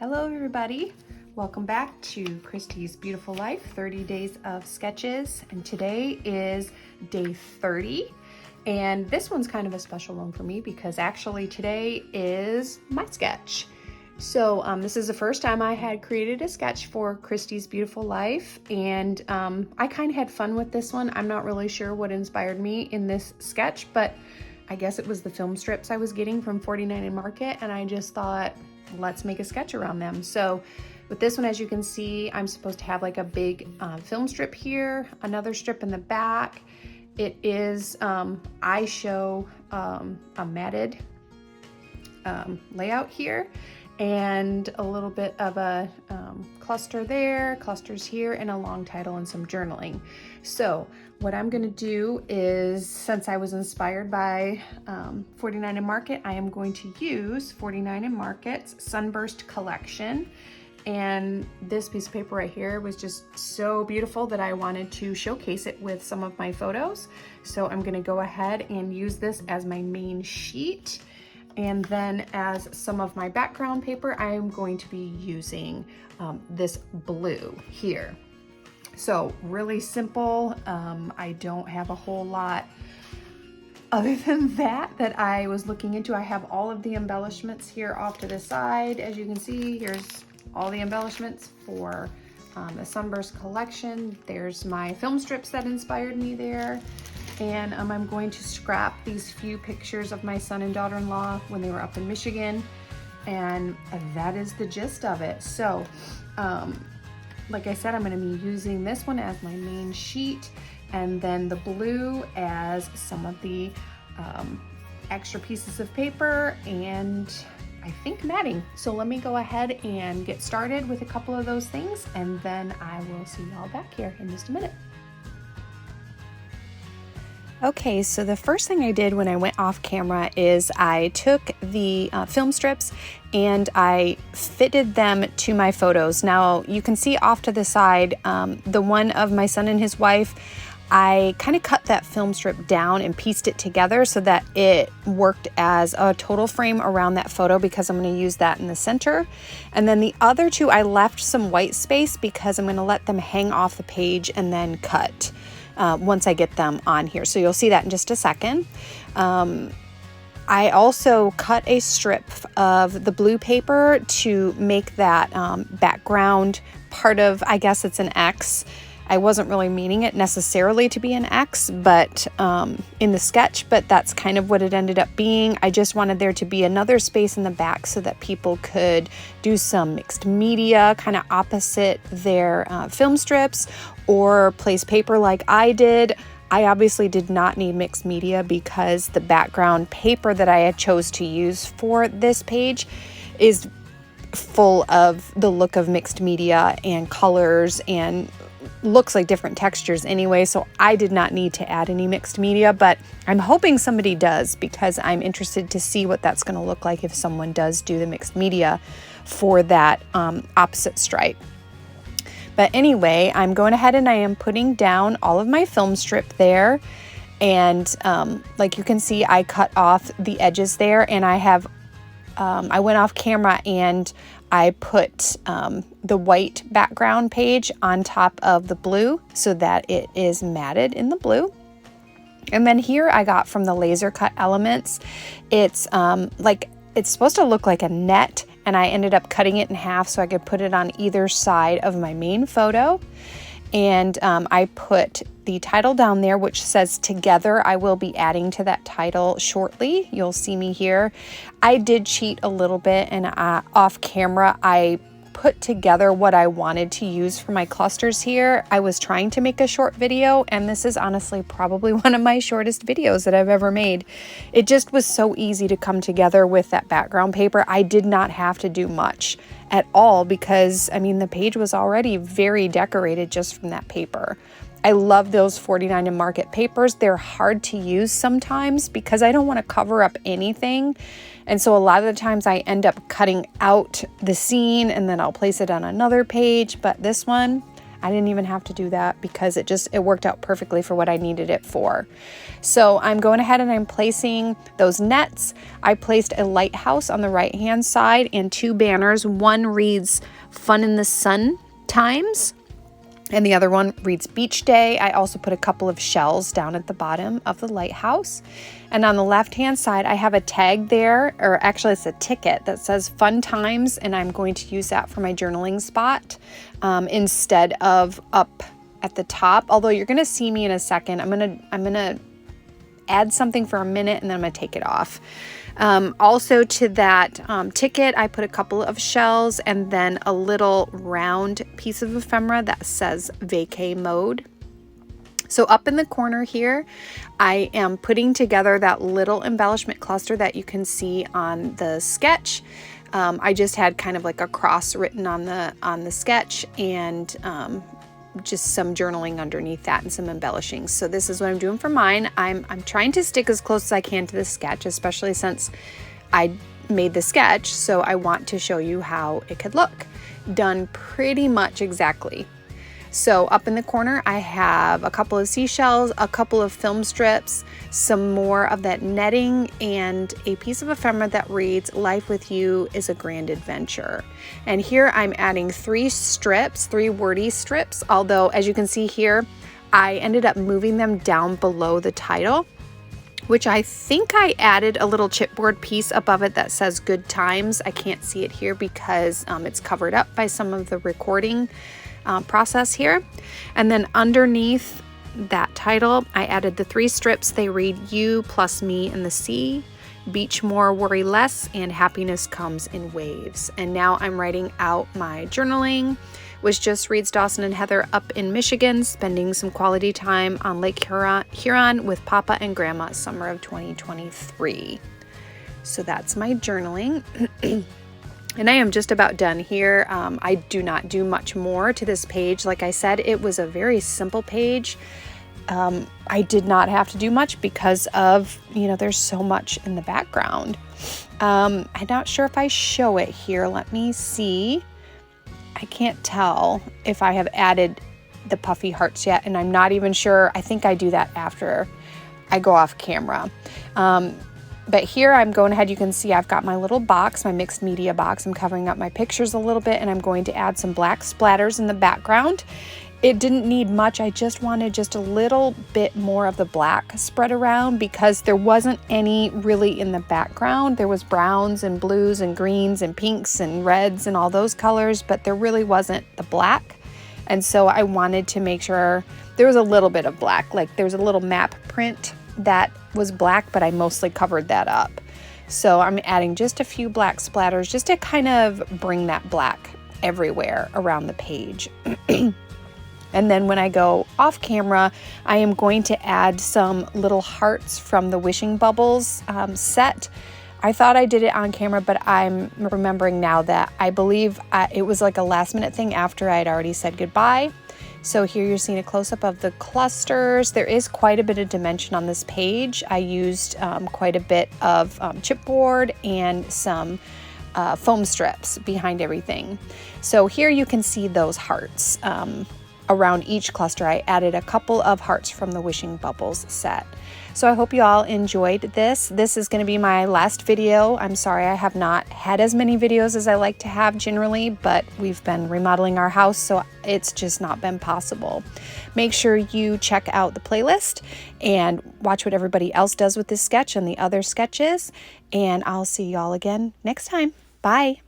Hello everybody, welcome back to Christy's Beautiful Life 30 Days of Sketches, and today is day 30, and this one's kind of a special one for me because actually today is my sketch. So this is the first time I had created a sketch for Christy's Beautiful Life, and I kind of had fun with this one. I'm not really sure what inspired me in this sketch, but I guess it was the film strips I was getting from 49 and Market, and I just thought, let's make a sketch around them. So with this one, as you can see, I'm supposed to have like a big film strip here, another strip in the back. It is, I show a matted layout here, and a little bit of a cluster there, clusters here, and a long title and some journaling. So what I'm gonna do is, since I was inspired by 49 and Market, I am going to use 49 and Market's Sunburst collection. And this piece of paper right here was just so beautiful that I wanted to showcase it with some of my photos. So I'm gonna go ahead and use this as my main sheet. And then as some of my background paper, I am going to be using this blue here. So really simple. I don't have a whole lot other than that I was looking into. I have all of the embellishments here off to the side. As you can see, here's all the embellishments for the Sunburst collection. There's my film strips that inspired me there. And I'm going to scrap these few pictures of my son and daughter-in-law when they were up in Michigan. And that is the gist of it. So, like I said, I'm gonna be using this one as my main sheet, and then the blue as some of the extra pieces of paper, and I think matting. So let me go ahead and get started with a couple of those things, and then I will see y'all back here in just a minute. Okay, so the first thing I did when I went off camera is I took the film strips and I fitted them to my photos. Now you can see off to the side, the one of my son and his wife, I kind of cut that film strip down and pieced it together so that it worked as a total frame around that photo, because I'm going to use that in the center. And then the other two, I left some white space because I'm going to let them hang off the page and then cut. Once I get them on here. So you'll see that in just a second. I also cut a strip of the blue paper to make that background part of, I guess it's an X. I wasn't really meaning it necessarily to be an X, but in the sketch, but that's kind of what it ended up being. I just wanted there to be another space in the back so that people could do some mixed media, kind of opposite their film strips, or place paper like I did. I obviously did not need mixed media because the background paper that I had chose to use for this page is full of the look of mixed media and colors and looks like different textures anyway, so I did not need to add any mixed media, but I'm hoping somebody does, because I'm interested to see what that's going to look like if someone does do the mixed media for that opposite stripe. But anyway, I'm going ahead and I am putting down all of my film strip there, and like you can see, I cut off the edges there, and I went off camera and I put the white background page on top of the blue so that it is matted in the blue. And then here I got from the laser cut elements, it's it's supposed to look like a net, and I ended up cutting it in half so I could put it on either side of my main photo. And I put the title down there, which says "Together." I will be adding to that title shortly. You'll see me here. I did cheat a little bit, and off camera, I put together what I wanted to use for my clusters here. I was trying to make a short video, and this is honestly probably one of my shortest videos that I've ever made. It just was so easy to come together with that background paper. I did not have to do much at all because, I mean, the page was already very decorated just from that paper. I love those 49 and Market papers. They're hard to use sometimes because I don't want to cover up anything. And so a lot of the times I end up cutting out the scene and then I'll place it on another page. But this one, I didn't even have to do that because it worked out perfectly for what I needed it for. So I'm going ahead and I'm placing those nets. I placed a lighthouse on the right hand side and 2 banners. One reads Fun in the Sun Times, and the other one reads Beach Day. I also put a couple of shells down at the bottom of the lighthouse. And on the left-hand side, I have a tag there, or actually it's a ticket that says Fun Times, and I'm going to use that for my journaling spot instead of up at the top. Although you're going to see me in a second. I'm gonna add something for a minute, and then I'm going to take it off. Also to that ticket, I put a couple of shells and then a little round piece of ephemera that says vacay mode. So up in the corner here, I am putting together that little embellishment cluster that you can see on the sketch. I just had kind of like a cross written on the sketch, and just some journaling underneath that and some embellishing. So this is what I'm doing for mine. I'm trying to stick as close as I can to the sketch, especially since I made the sketch. So I want to show you how it could look. Done pretty much exactly. So up in the corner, I have a couple of seashells, a couple of film strips, some more of that netting, and a piece of ephemera that reads, Life with You is a Grand Adventure. And here I'm adding 3 strips, 3 wordy strips, although as you can see here, I ended up moving them down below the title, which I think I added a little chipboard piece above it that says Good Times. I can't see it here because it's covered up by some of the recording process here. And then underneath that title, I added the 3 strips. They read You plus Me and the Sea, Beach More, Worry Less, and Happiness Comes in Waves. And now I'm writing out my journaling, which just reads Dawson and Heather up in Michigan, spending some quality time on Lake Huron with Papa and Grandma, summer of 2023. So that's my journaling. And I am just about done here. I do not do much more to this page. Like I said, it was a very simple page. I did not have to do much because of, there's so much in the background. I'm not sure if I show it here. Let me see. I can't tell if I have added the puffy hearts yet, and I'm not even sure. I think I do that after I go off camera. But here I'm going ahead, you can see I've got my little box, my mixed media box. I'm covering up my pictures a little bit, and I'm going to add some black splatters in the background. It didn't need much. I just wanted just a little bit more of the black spread around because there wasn't any really in the background. There was browns and blues and greens and pinks and reds and all those colors, but there really wasn't the black. And so I wanted to make sure there was a little bit of black, like there was a little map print that was black, but I mostly covered that up. So I'm adding just a few black splatters just to kind of bring that black everywhere around the page. And then when I go off camera, I am going to add some little hearts from the Wishing Bubbles set. I thought I did it on camera, but I'm remembering now that I believe it was like a last minute thing after I had already said goodbye. So here you're seeing a close-up of the clusters. There is quite a bit of dimension on this page. I used quite a bit of chipboard and some foam strips behind everything. So here you can see those hearts. Around each cluster, I added a couple of hearts from the Wishing Bubbles set. So I hope you all enjoyed this. This is going to be my last video. I'm sorry I have not had as many videos as I like to have generally, but we've been remodeling our house, so it's just not been possible. Make sure you check out the playlist and watch what everybody else does with this sketch and the other sketches, and I'll see y'all again next time. Bye.